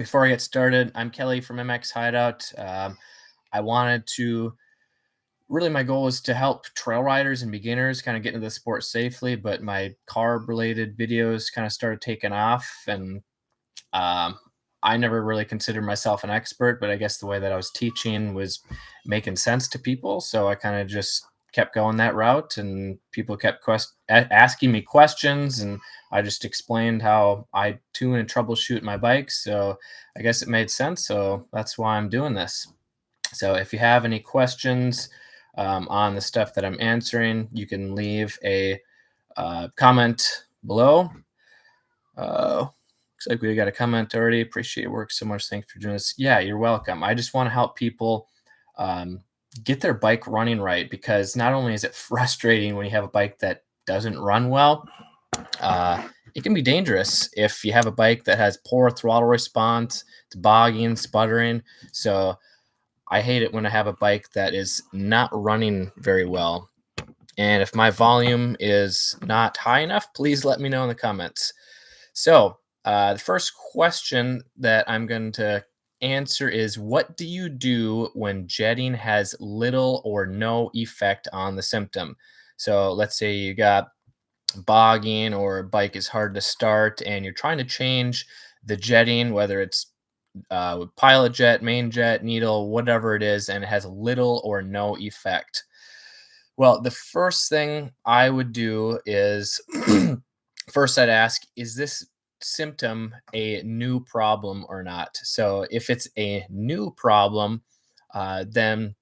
Before I get started, I'm Kelly from MX Hideout. I wanted to really, my goal is to help trail riders and beginners kind of get into the sport safely, but my carb related videos kind of started taking off. And um, I never really considered myself an expert, but I guess the way that I was teaching was making sense to people. So I kind of just kept going that route, and people kept asking me questions, and I just explained how I tune and troubleshoot my bikes. So I guess it made sense. So that's why I'm doing this. So if you have any questions on the stuff that I'm answering, you can leave a comment below. Looks like we got a comment already. Appreciate your work so much. Thanks for doing this. Yeah, you're welcome. I just want to help people um, get their bike running right, because not only is it frustrating when you have a bike that doesn't run well, it can be dangerous if you have a bike that has poor throttle response, it's bogging, sputtering. So I hate it when I have a bike that is not running very well. And if my volume is not high enough, please let me know in the comments. So, the first question that I'm going to answer is, what do you do when jetting has little or no effect on the symptom? So, let's say you got bogging, or a bike is hard to start and you're trying to change the jetting, whether it's with pilot jet, main jet, needle, whatever it is, and it has little or no effect. Well, the first thing I would do is first I'd ask, is this symptom a new problem or not? So if it's a new problem, then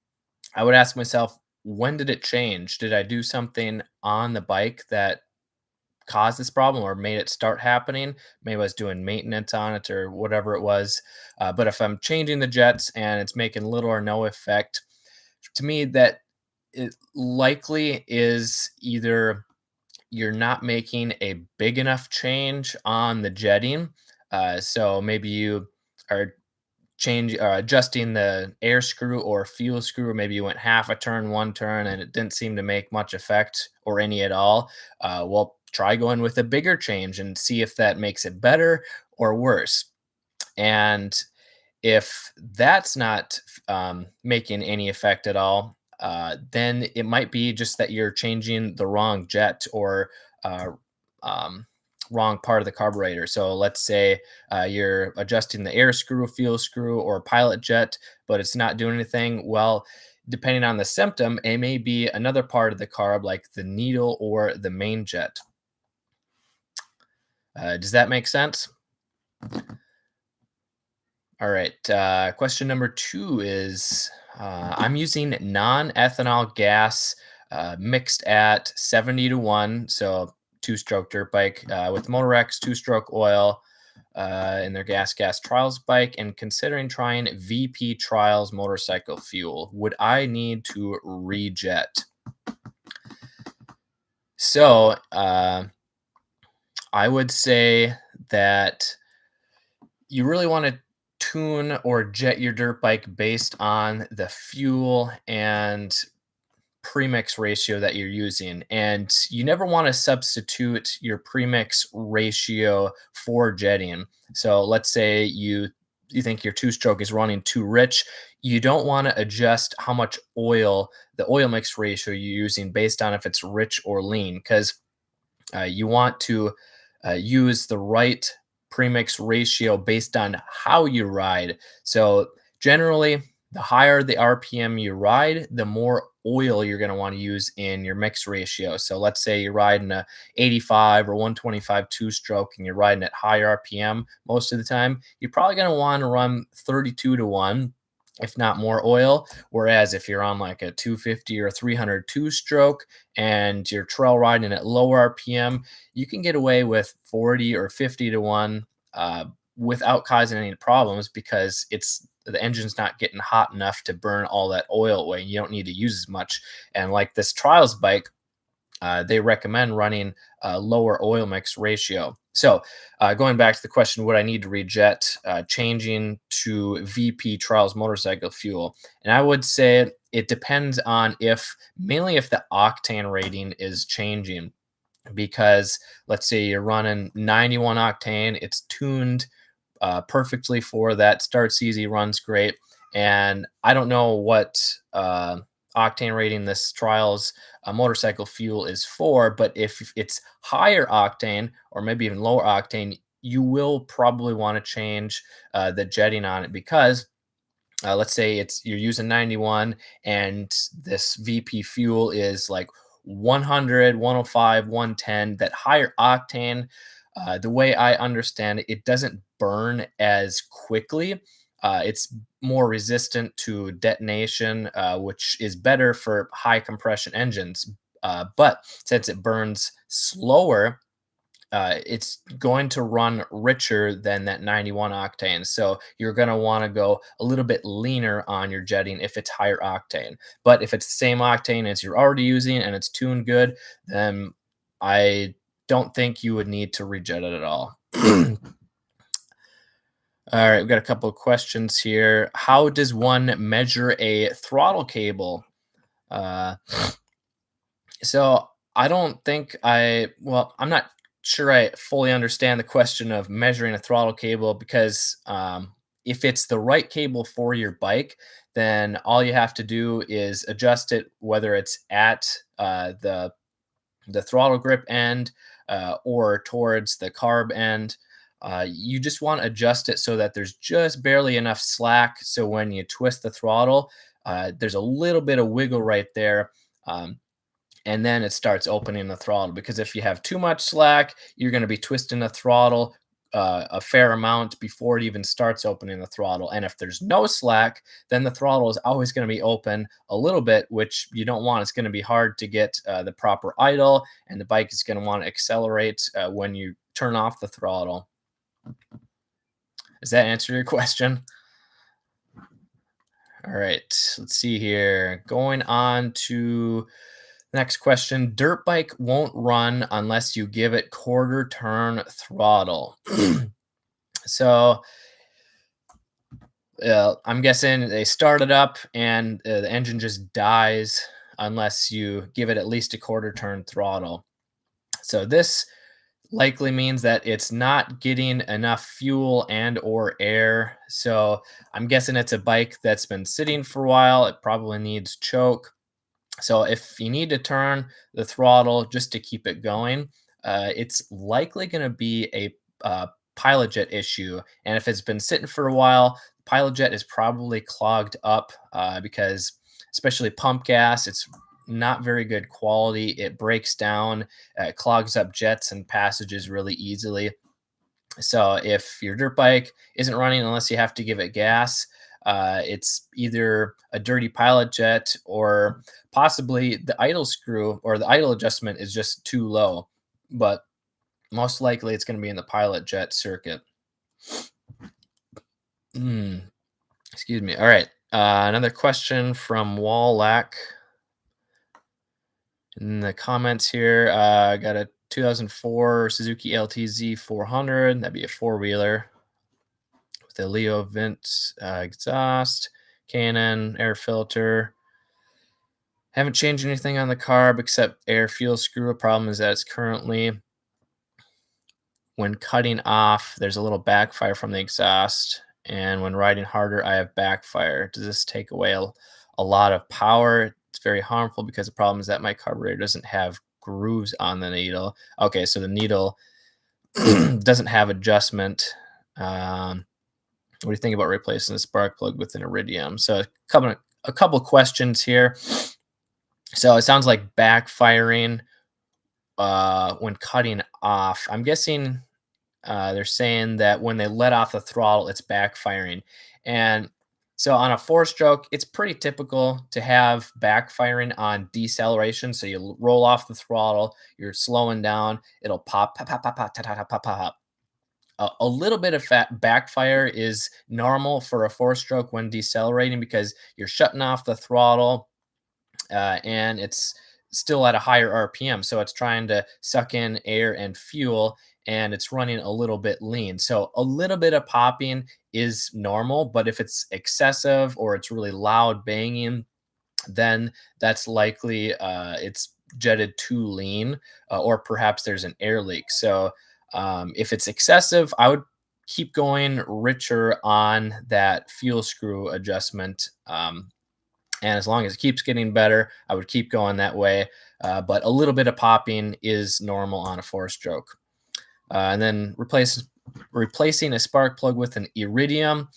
I would ask myself, when did it change? Did I do something on the bike that caused this problem or made it start happening? Maybe I was doing maintenance on it or whatever it was. But if I'm changing the jets and it's making little or no effect, to me, that it likely is either you're not making a big enough change on the jetting. So maybe you are adjusting the air screw or fuel screw. Maybe you went half a turn, one turn, and it didn't seem to make much effect or any at all. Well, try going with a bigger change and see if that makes it better or worse. And if that's not making any effect at all, then it might be just that you're changing the wrong jet or uh, um, wrong part of the carburetor. So let's say you're adjusting the air screw, fuel screw, or pilot jet, but it's not doing anything. Well, depending on the symptom, it may be another part of the carb, like the needle or the main jet. Does that make sense? All right. Question number 2 is, I'm using non-ethanol gas mixed at 70-1. So 2-stroke dirt bike with Motorex 2-stroke oil in their gas trials bike, and considering trying VP trials motorcycle fuel. Would I need to rejet? So I would say that you really want to tune or jet your dirt bike based on the fuel and premix ratio that you're using. And you never want to substitute your premix ratio for jetting. So let's say you think your 2-stroke is running too rich. You don't want to adjust how much oil, the oil mix ratio you're using, based on if it's rich or lean, because you want to use the right premix ratio based on how you ride. So generally, the higher the RPM you ride, the more oil you're going to want to use in your mix ratio. So let's say you're riding a 85 or 125 2-stroke and you're riding at high RPM most of the time, you're probably going to want to run 32-1, if not more oil. Whereas if you're on like a 250 or 300 2-stroke and you're trail riding at lower RPM, you can get away with 40 or 50-1 without causing any problems, because the engine's not getting hot enough to burn all that oil away. You don't need to use as much. And like this trials bike, they recommend running a lower oil mix ratio. So going back to the question, would I need to rejet, changing to VP trials motorcycle fuel? And I would say it depends on mainly if the octane rating is changing. Because let's say you're running 91 octane, it's tuned perfectly for that. Starts easy, runs great. And I don't know what octane rating this trial's motorcycle fuel is for, but if it's higher octane or maybe even lower octane, you will probably want to change the jetting on it because let's say you're using 91 and this VP fuel is like 100, 105, 110. That higher octane, the way I understand it, it doesn't burn as quickly. It's more resistant to detonation, which is better for high compression engines. But since it burns slower, it's going to run richer than that 91 octane. So you're going to want to go a little bit leaner on your jetting if it's higher octane. But if it's the same octane as you're already using and it's tuned good, then I don't think you would need to rejet it at all. All right, we've got a couple of questions here. How does one measure a throttle cable? Uh, so I don't think I'm not sure I fully understand the question of measuring a throttle cable because if it's the right cable for your bike, then all you have to do is adjust it, whether it's at the throttle grip end or towards the carb end. You just want to adjust it so that there's just barely enough slack. So when you twist the throttle, there's a little bit of wiggle right there. And then it starts opening the throttle, because if you have too much slack, you're going to be twisting the throttle a fair amount before it even starts opening the throttle. And if there's no slack, then the throttle is always going to be open a little bit, which you don't want. It's going to be hard to get the proper idle, and the bike is going to want to accelerate when you turn off the throttle. Does that answer your question? All right, let's see here. Going on to next question. Dirt bike won't run unless you give it quarter turn throttle. So I'm guessing they start it up and the engine just dies unless you give it at least a quarter turn throttle. So this likely means that it's not getting enough fuel and or air. So I'm guessing it's a bike that's been sitting for a while. It probably needs choke. So if you need to turn the throttle just to keep it going, it's likely going to be a pilot jet issue. And if it's been sitting for a while, pilot jet is probably clogged up because especially pump gas, it's not very good quality. It breaks down, clogs up jets and passages really easily. So if your dirt bike isn't running unless you have to give it gas, it's either a dirty pilot jet or possibly the idle screw or the idle adjustment is just too low. But most likely it's going to be in the pilot jet circuit. Excuse me. All right. Another question from Wallack in the comments here. I got a 2004 Suzuki LTZ 400. That'd be a four-wheeler with a Leo vent exhaust, Canon air filter. Haven't changed anything on the carb except air fuel screw. A problem is that it's currently, when cutting off, there's a little backfire from the exhaust, and when riding harder, I have backfire. Does this take away a lot of power? It's very harmful because the problem is that my carburetor doesn't have grooves on the needle. Okay, so the needle doesn't have adjustment. What do you think about replacing the spark plug with an iridium? So a couple questions here. So it sounds like backfiring when cutting off. I'm guessing they're saying that when they let off the throttle, it's backfiring. And so on a four-stroke, it's pretty typical to have backfiring on deceleration. So you roll off the throttle, you're slowing down, it'll pop, pop, pop, pop, pop, pop, pop, pop, pop. A little bit of backfire is normal for a four-stroke when decelerating because you're shutting off the throttle and it's still at a higher RPM. So it's trying to suck in air and fuel, and it's running a little bit lean. So a little bit of popping is normal, but if it's excessive or it's really loud banging, then that's likely it's jetted too lean or perhaps there's an air leak. So if it's excessive, I would keep going richer on that fuel screw adjustment. And as long as it keeps getting better, I would keep going that way. But a little bit of popping is normal on a 4-stroke. And then replacing a spark plug with an iridium.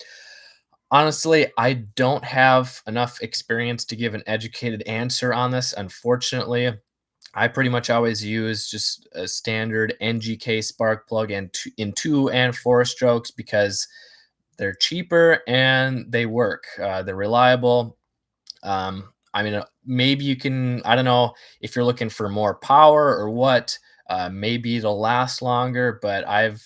Honestly, I don't have enough experience to give an educated answer on this. Unfortunately, I pretty much always use just a standard NGK spark plug in 2 and 4 strokes because they're cheaper and they work. They're reliable. I mean, maybe you can, I don't know if you're looking for more power or what, maybe it'll last longer, but I've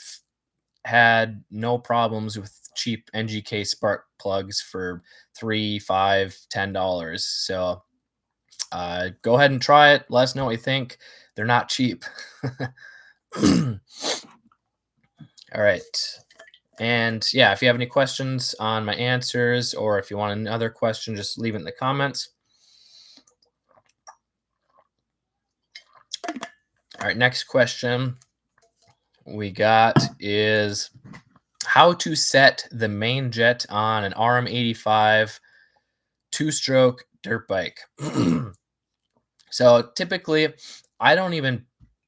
had no problems with cheap NGK spark plugs for 3, 5, $10. So go ahead and try it. Let us know what you think. They're not cheap. All right. And yeah, if you have any questions on my answers, or if you want another question, just leave it in the comments. All right, next question we got is how to set the main jet on an RM85 2-stroke dirt bike. So typically, I don't even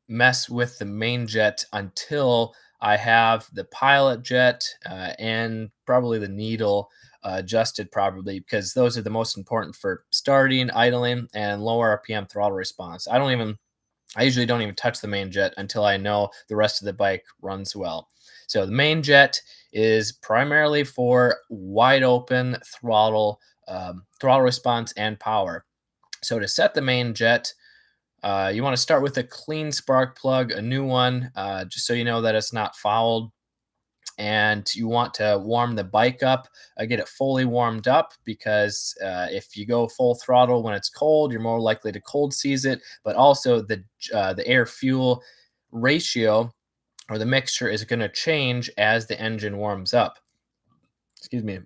mess with the main jet until I have the pilot jet and probably the needle adjusted properly, because those are the most important for starting, idling, and low RPM throttle response. I usually don't even touch the main jet until I know the rest of the bike runs well. So the main jet is primarily for wide open throttle, throttle response, and power. So to set the main jet, you want to start with a clean spark plug, a new one, just so you know that it's not fouled. And you want to warm the bike up, get it fully warmed up, because if you go full throttle when it's cold, you're more likely to cold seize it. But also the air fuel ratio or the mixture is going to change as the engine warms up. Excuse me.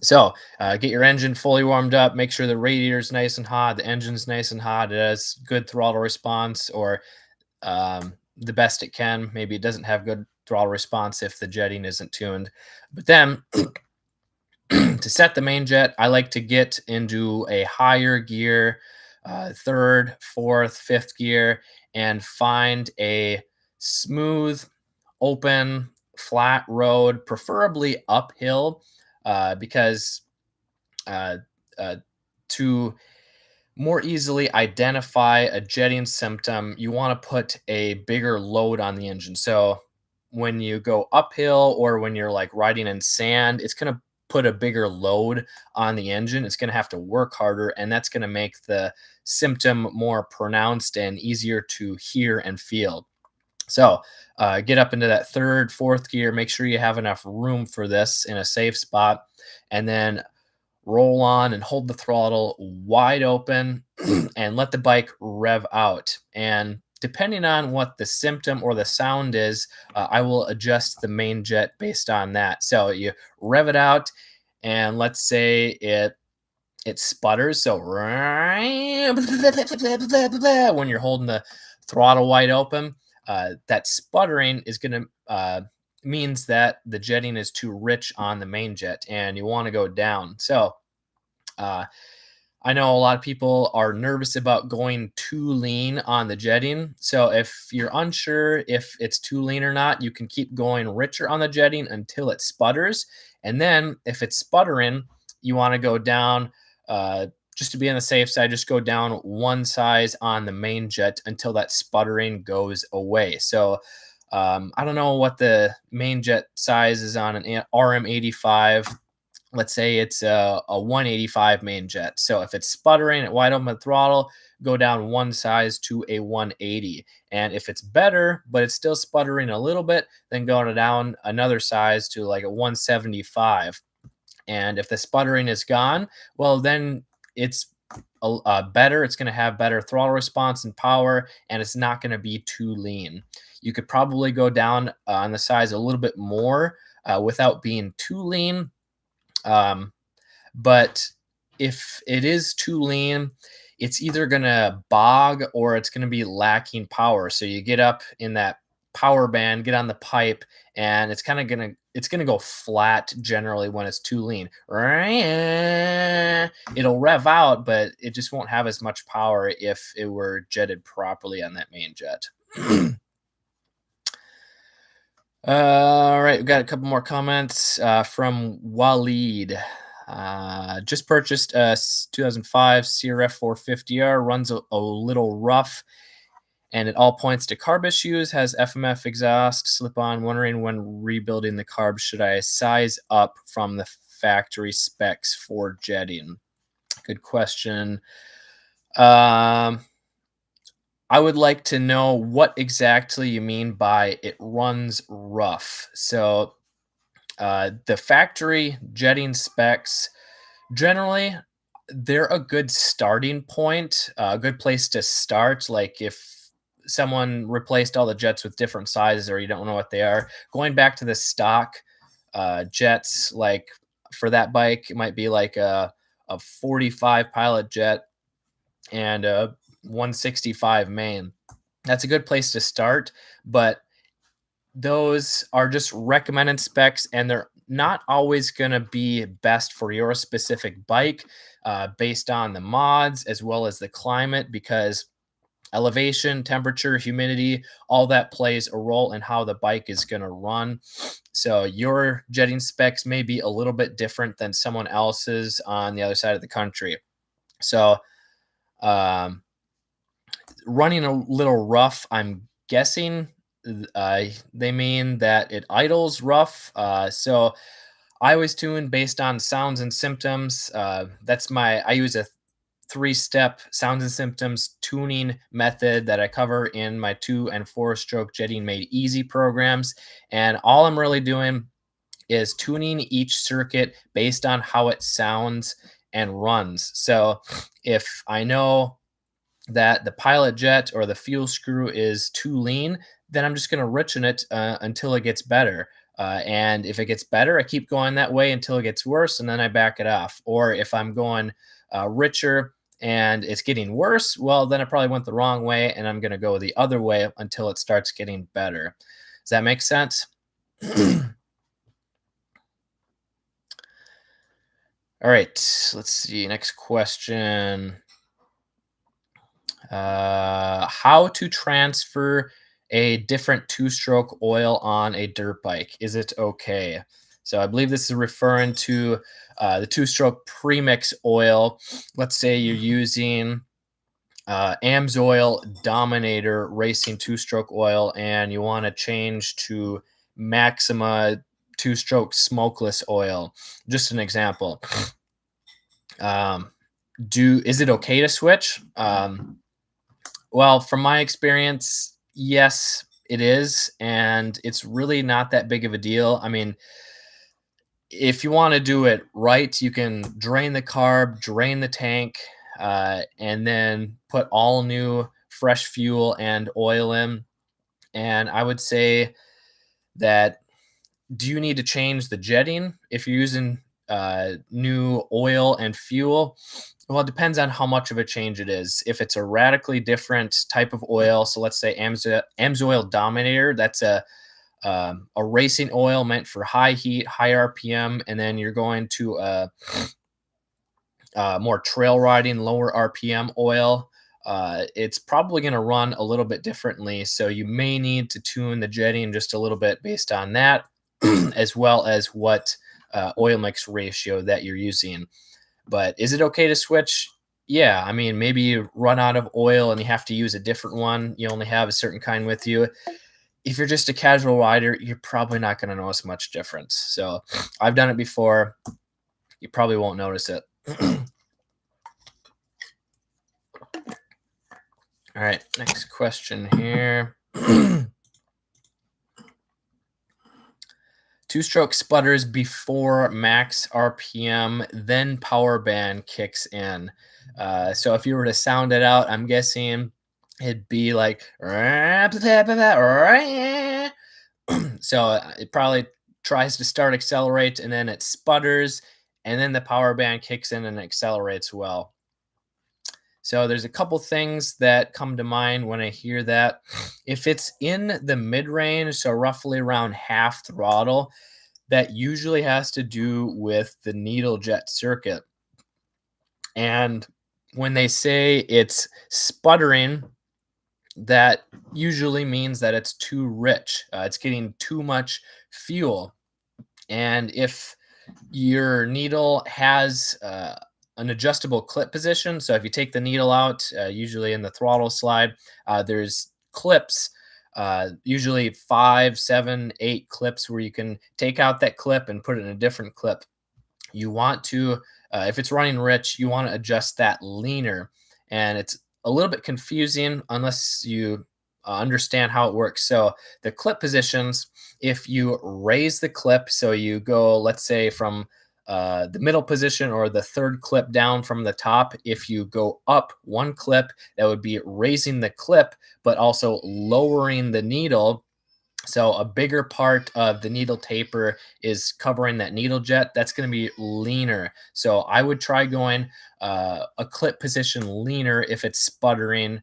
So get your engine fully warmed up. Make sure the radiator's nice and hot. The engine's nice and hot. It has good throttle response, or the best it can. Maybe it doesn't have good throttle response if the jetting isn't tuned. But then to set the main jet, I like to get into a higher gear, third, fourth, fifth gear, and find a smooth, open, flat road, preferably uphill, because to more easily identify a jetting symptom, you want to put a bigger load on the engine. So when you go uphill or when you're like riding in sand, it's going to put a bigger load on the engine. It's going to have to work harder, and that's going to make the symptom more pronounced and easier to hear and feel. So get up into that third, fourth gear. Make sure you have enough room for this in a safe spot, and then roll on and hold the throttle wide open and let the bike rev out. And depending on what the symptom or the sound is, I will adjust the main jet based on that. So you rev it out, and let's say it sputters. So when you're holding the throttle wide open, that sputtering is going to means that the jetting is too rich on the main jet and you want to go down. So I know a lot of people are nervous about going too lean on the jetting. So if you're unsure if it's too lean or not, you can keep going richer on the jetting until it sputters. And then if it's sputtering, you want to go down, just to be on the safe side, just go down one size on the main jet until that sputtering goes away. So I don't know what the main jet size is on an RM85. Let's say it's a 185 main jet. So if it's sputtering at wide open throttle, go down one size to a 180. And if it's better, but it's still sputtering a little bit, then go down another size to like a 175. And if the sputtering is gone, well, then it's better. It's going to have better throttle response and power, and it's not going to be too lean. You could probably go down on the size a little bit more without being too lean. But if it is too lean, it's either going to bog or it's going to be lacking power. So you get up in that power band, get on the pipe, and it's gonna go flat generally when it's too lean. It'll rev out, but it just won't have as much power if it were jetted properly on that main jet. All right, we've got a couple more comments from Waleed. Just purchased a 2005 CRF 450R, runs a little rough, and it all points to carb issues, has FMF exhaust, slip-on, wondering when rebuilding the carb, should I size up from the factory specs for jetting? Good question. I would like to know what exactly you mean by it runs rough. So the factory jetting specs, generally, they're a good starting point, a good place to start. Like if someone replaced all the jets with different sizes or you don't know what they are, going back to the stock jets, like for that bike, it might be like a 45 pilot jet and a 165 main. That's a good place to start, but those are just recommended specs and they're not always going to be best for your specific bike based on the mods as well as the climate, because elevation, temperature, humidity, all that plays a role in how the bike is going to run. So your jetting specs may be a little bit different than someone else's on the other side of the country. So running a little rough, I'm guessing they mean that it idles rough. So I always tune based on sounds and symptoms. I use a 3-step sounds and symptoms tuning method that I cover in my 2 and 4 stroke jetting made easy programs. And all I'm really doing is tuning each circuit based on how it sounds and runs. So if I know that the pilot jet or the fuel screw is too lean, then I'm just going to richen it until it gets better. And if it gets better, I keep going that way until it gets worse, and then I back it off. Or if I'm going richer and it's getting worse, well, then I probably went the wrong way, and I'm going to go the other way until it starts getting better. Does that make sense? All right, let's see. Next question. How to transfer a different 2-stroke oil on a dirt bike? Is it okay? So I believe this is referring to the 2-stroke premix oil. Let's say you're using AMSOIL Dominator Racing 2-stroke oil and you want to change to Maxima 2-stroke smokeless oil. Just an example. Is it okay to switch? Well, from my experience, yes, it is. And it's really not that big of a deal. I mean, if you want to do it right, you can drain the carb, drain the tank, and then put all new fresh fuel and oil in. And I would say that, do you need to change the jetting if you're using new oil and fuel? Well, it depends on how much of a change it is. If it's a radically different type of oil, so let's say AMSOIL Dominator, that's a racing oil meant for high heat, high RPM, and then you're going to more trail riding, lower RPM oil. It's probably going to run a little bit differently, so you may need to tune the jetting just a little bit based on that, as well as what oil mix ratio that you're using. But is it okay to switch? Yeah, I mean, maybe you run out of oil and you have to use a different one. You only have a certain kind with you. If you're just a casual rider, you're probably not going to notice much difference. So I've done it before. You probably won't notice it. All right, next question here. 2-stroke sputters before max RPM, then power band kicks in. So if you were to sound it out, I'm guessing it'd be like, so it probably tries to start accelerate and then it sputters and then the power band kicks in and accelerates well. So there's a couple things that come to mind when I hear that. If it's in the mid range, so roughly around half throttle, that usually has to do with the needle jet circuit. And when they say it's sputtering, that usually means that it's too rich. It's getting too much fuel. And if your needle has an adjustable clip position, so if you take the needle out, usually in the throttle slide, there's clips, usually 5, 7, 8 clips where you can take out that clip and put it in a different clip. You want to, if it's running rich, you want to adjust that leaner. And it's a little bit confusing unless you understand how it works. So the clip positions, if you raise the clip, so you go, let's say, from the middle position or the third clip down from the top, if you go up one clip, that would be raising the clip, but also lowering the needle. So a bigger part of the needle taper is covering that needle jet. That's going to be leaner. So I would try going a clip position leaner if it's sputtering,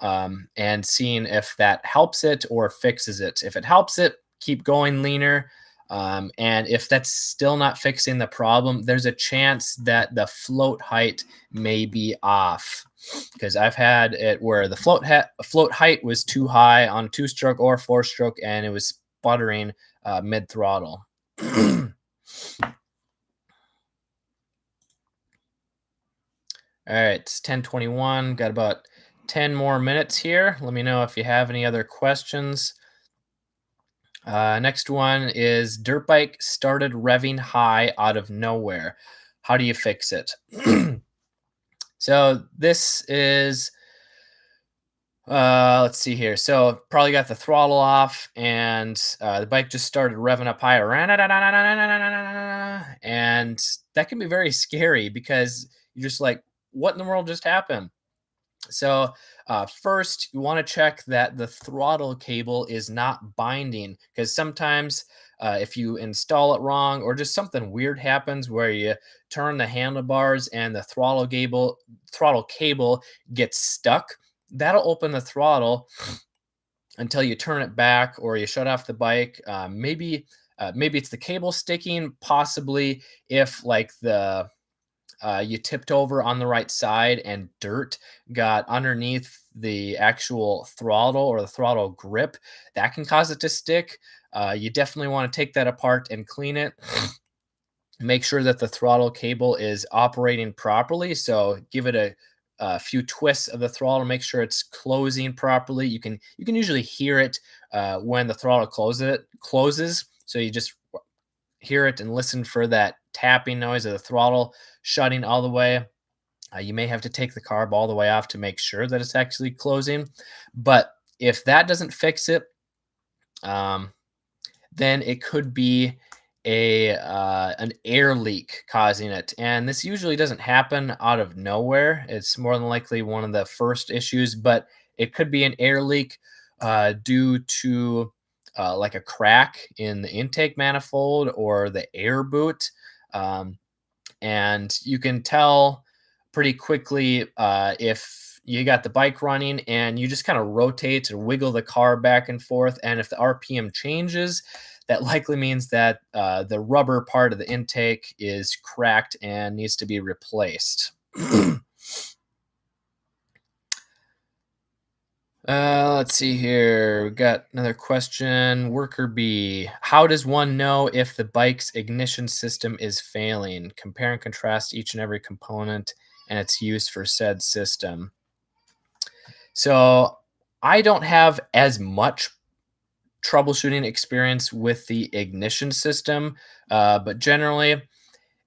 and seeing if that helps it or fixes it. If it helps it, keep going leaner. And if that's still not fixing the problem, there's a chance that the float height may be off, because I've had it where the float height was too high on 2-stroke or 4-stroke, and it was sputtering mid throttle. All right, it's 10:21. Got about 10 more minutes here. Let me know if you have any other questions. Next one is dirt bike started revving high out of nowhere. How do you fix it? So this is, let's see here. So probably got the throttle off, and the bike just started revving up higher, and that can be very scary because you're just like, what in the world just happened? So first, you want to check that the throttle cable is not binding, because sometimes if you install it wrong or just something weird happens where you turn the handlebars and the throttle cable gets stuck, that'll open the throttle until you turn it back or you shut off the bike. Maybe it's the cable sticking, possibly if like the you tipped over on the right side and dirt got underneath the actual throttle or the throttle grip, that can cause it to stick. You definitely want to take that apart and clean it. Make sure that the throttle cable is operating properly. So give it a few twists of the throttle, make sure it's closing properly. You can usually hear it when the throttle closes. So you just hear it and listen for that tapping noise of the throttle shutting all the way. You may have to take the carb all the way off to make sure that it's actually closing. But if that doesn't fix it, then it could be an air leak causing it. And this usually doesn't happen out of nowhere. It's more than likely one of the first issues, but it could be an air leak due to like a crack in the intake manifold or the air boot. And you can tell pretty quickly if you got the bike running and you just kind of rotate or wiggle the car back and forth. And if the RPM changes, that likely means that the rubber part of the intake is cracked and needs to be replaced. Let's see here. We got another question. Worker B. How does one know if the bike's ignition system is failing? Compare and contrast each and every component and its use for said system. So I don't have as much troubleshooting experience with the ignition system, but generally,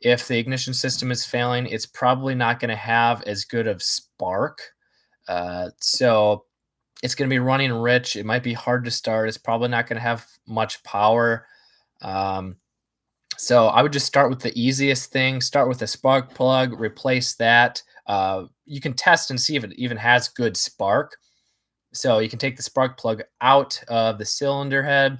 if the ignition system is failing, it's probably not going to have as good of spark. So it's going to be running rich. It might be hard to start. It's probably not going to have much power. So I would just start with the easiest thing. Start with a spark plug, replace that. You can test and see if it even has good spark. So you can take the spark plug out of the cylinder head,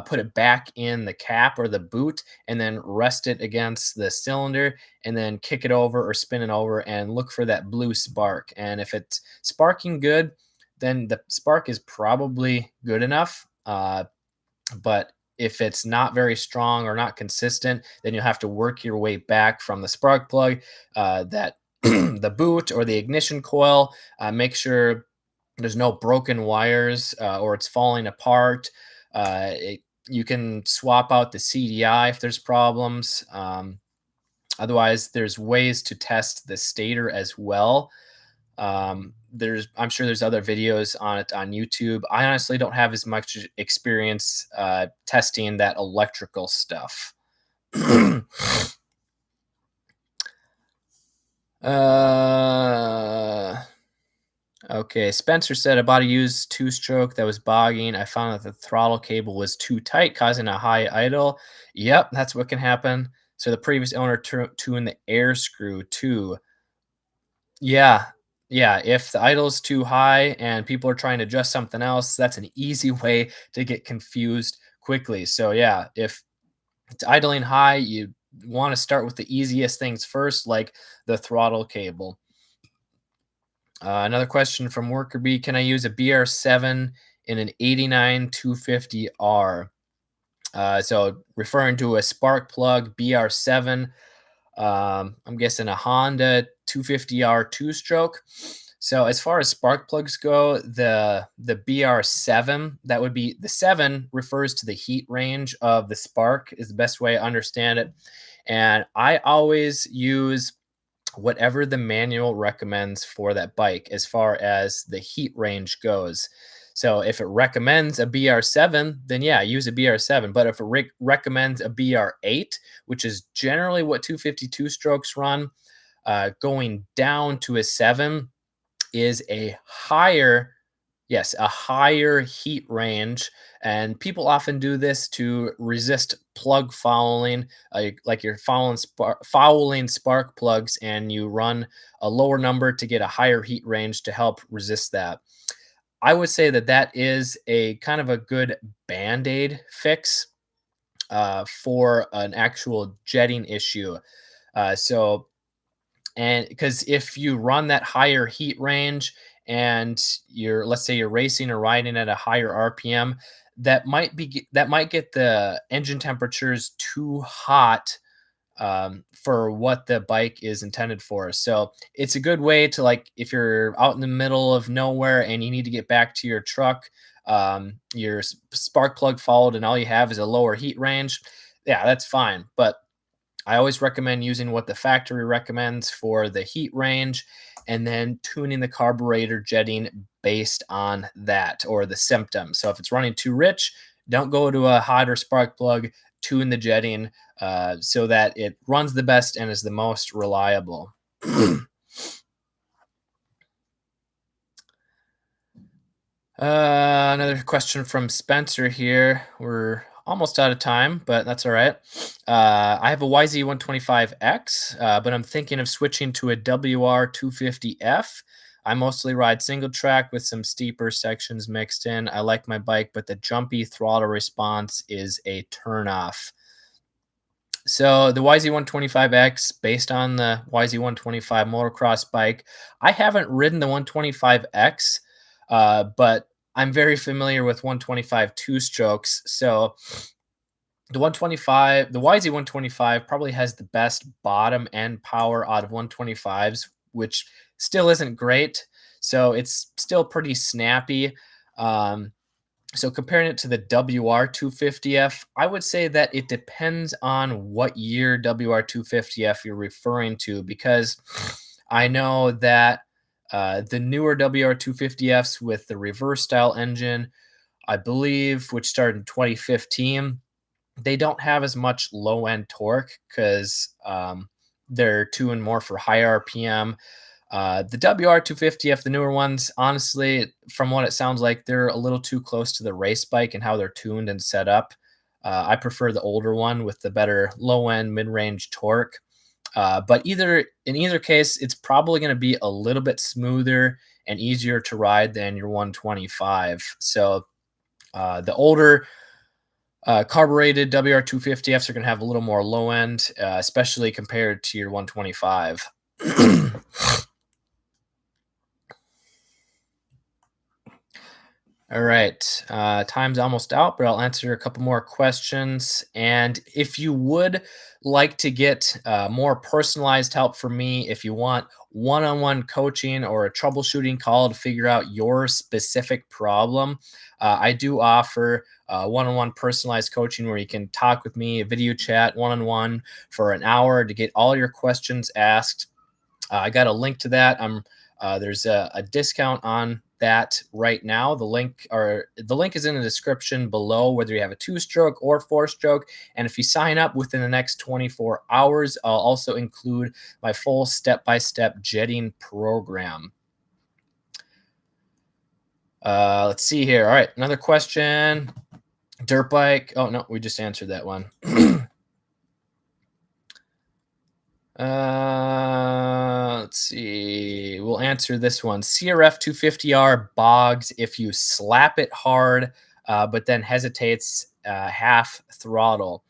put it back in the cap or the boot, and then rest it against the cylinder, and then kick it over or spin it over and look for that blue spark. And if it's sparking good, then the spark is probably good enough. But if it's not very strong or not consistent, then you'll have to work your way back from the spark plug, that the boot or the ignition coil. Make sure there's no broken wires or it's falling apart. You can swap out the CDI if there's problems. Otherwise, there's ways to test the stator as well. I'm sure there's other videos on it on YouTube. I honestly don't have as much experience testing that electrical stuff. Okay, Spencer said, I bought a used two-stroke that was bogging. I found that the throttle cable was too tight, causing a high idle. Yep, that's what can happen. So the previous owner tuned the air screw too. Yeah. Yeah, if the idle's too high and people are trying to adjust something else, that's an easy way to get confused quickly. So yeah, if it's idling high, you want to start with the easiest things first, like the throttle cable. Another question from Worker B: can I use a BR7 in an 89 250R? So referring to a spark plug BR7, I'm guessing a Honda 250R two-stroke. So as far as spark plugs go, the BR7, that would be the 7 refers to the heat range of the spark is the best way I understand it. And I always use whatever the manual recommends for that bike as far as the heat range goes. So if it recommends a BR7, then yeah, use a BR7. But if it recommends a BR8, which is generally what 252 strokes run, going down to a 7 is a higher, yes, a higher heat range. And people often do this to resist plug fouling, like you're fouling spark plugs, and you run a lower number to get a higher heat range to help resist that. I would say that that is a kind of a good band-aid fix for an actual jetting issue. So, and because if you run that higher heat range and let's say you're racing or riding at a higher RPM, that might get the engine temperatures too hot for what the bike is intended for. So it's a good way to, like, if you're out in the middle of nowhere and you need to get back to your truck, your spark plug fouled, and all you have is a lower heat range. Yeah, that's fine. But I always recommend using what the factory recommends for the heat range, and then tuning the carburetor jetting based on that, or the symptom. So if it's running too rich, don't go to a hotter spark plug, tune the jetting so that it runs the best and is the most reliable. Another question from Spencer here. We're almost out of time, but that's all right. I have a YZ125X, but I'm thinking of switching to a WR250F. I mostly ride single track with some steeper sections mixed in. I like my bike, but the jumpy throttle response is a turnoff. So the YZ125X, based on the YZ125 motocross bike, I haven't ridden the 125X, but I'm very familiar with 125 two-strokes. So the YZ125 probably has the best bottom end power out of 125s, which still isn't great. So it's still pretty snappy. So comparing it to the WR250F, I would say that it depends on what year WR250F you're referring to, because I know that the newer WR250Fs with the reverse style engine, I believe, which started in 2015, they don't have as much low end torque because they're tuned more for high RPM. The WR250F, the newer ones, honestly, from what it sounds like, they're a little too close to the race bike and how they're tuned and set up. I prefer the older one with the better low end, mid range torque. But in either case, it's probably going to be a little bit smoother and easier to ride than your 125. So the older Carbureted WR250Fs are going to have a little more low end, especially compared to your 125. All right. Time's almost out, but I'll answer a couple more questions. And if you would like to get more personalized help from me, if you want one on one coaching or a troubleshooting call to figure out your specific problem, I do offer one on one personalized coaching where you can talk with me, a video chat one on one for an hour to get all your questions asked. I got a link to that. There's a discount on that right now. The link is in the description below, whether you have a 2-stroke or 4-stroke. And if you sign up within the next 24 hours, I'll also include my full step-by-step jetting program. Let's see here. All right, another question. Dirt bike. Oh no, we just answered that one. Let's see. We'll answer this one. CRF 250R bogs if you slap it hard, but then hesitates half throttle.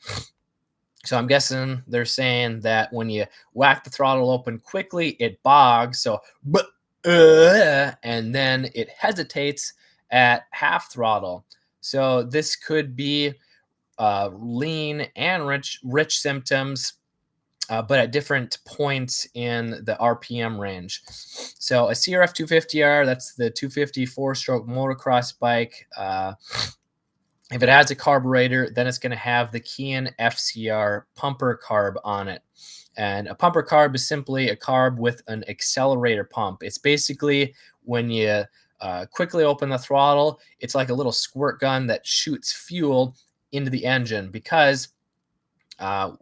So I'm guessing they're saying that when you whack the throttle open quickly, it bogs. So, and then it hesitates at half throttle. So this could be lean and rich symptoms, but at different points in the RPM range. So a CRF 250R, that's the 250 4-stroke motocross bike. If it has a carburetor, then it's going to have the Kian FCR pumper carb on it. And a pumper carb is simply a carb with an accelerator pump. It's basically when you quickly open the throttle, it's like a little squirt gun that shoots fuel into the engine, because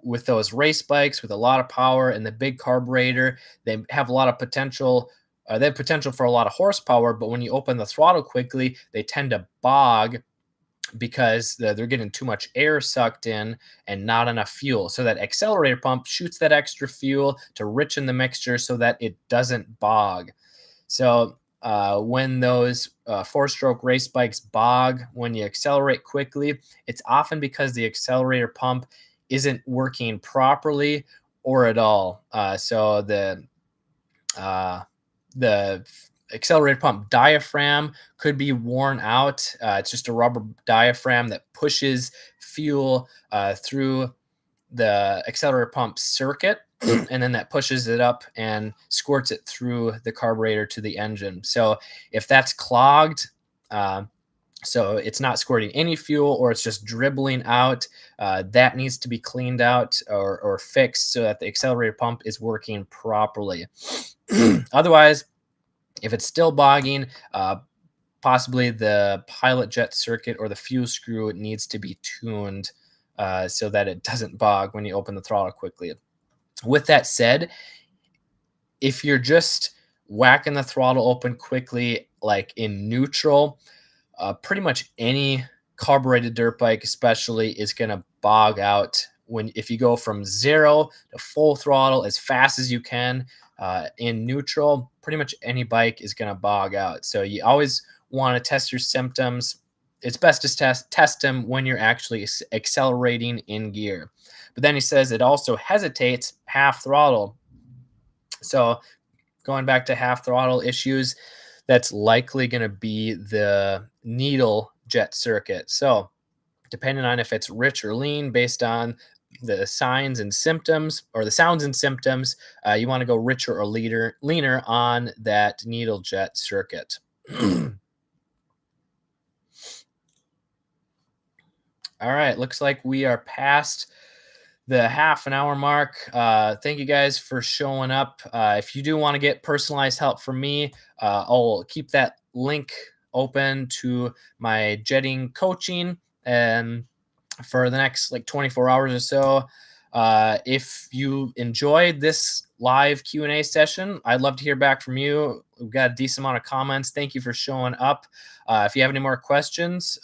with those race bikes with a lot of power and the big carburetor, they have a lot of potential. They have potential for a lot of horsepower, but when you open the throttle quickly, they tend to bog because they're getting too much air sucked in and not enough fuel. So that accelerator pump shoots that extra fuel to richen the mixture so that it doesn't bog. So when those 4-stroke race bikes bog when you accelerate quickly, it's often because the accelerator pump isn't working properly or at all. So the accelerator pump diaphragm could be worn out. It's just a rubber diaphragm that pushes fuel through the accelerator pump circuit, and then that pushes it up and squirts it through the carburetor to the engine. So if that's clogged, so it's not squirting any fuel, or it's just dribbling out, that needs to be cleaned out or fixed so that the accelerator pump is working properly. Otherwise, if it's still bogging, possibly the pilot jet circuit or the fuel screw needs to be tuned so that it doesn't bog when you open the throttle quickly. With that said, if you're just whacking the throttle open quickly, like in neutral, pretty much any carbureted dirt bike especially is going to bog out if you go from 0 to full throttle as fast as you can. In neutral, pretty much any bike is going to bog out. So you always want to test your symptoms. It's best to test them when you're actually accelerating in gear. But then he says it also hesitates half throttle. So going back to half throttle issues, that's likely going to be the needle jet circuit. So depending on if it's rich or lean, based on the signs and symptoms, or the sounds and symptoms, you want to go richer or leaner on that needle jet circuit. All right, looks like we are past the half an hour mark. Thank you guys for showing up. If you do want to get personalized help from me, I'll keep that link open to my jetting coaching and for the next like 24 hours or so. If you enjoyed this live Q&A session, I'd love to hear back from you. We've got a decent amount of comments. Thank you for showing up. If you have any more questions,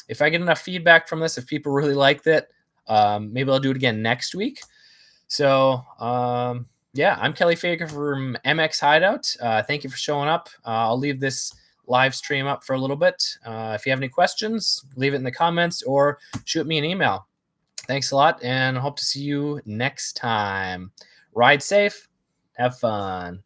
if I get enough feedback from this, if people really liked it, maybe I'll do it again next week. So yeah, I'm Kelly Faker from MX Hideout. Thank you for showing up. I'll leave this live stream up for a little bit. If you have any questions, leave it in the comments or shoot me an email. Thanks a lot, and I hope to see you next time. Ride safe. Have fun.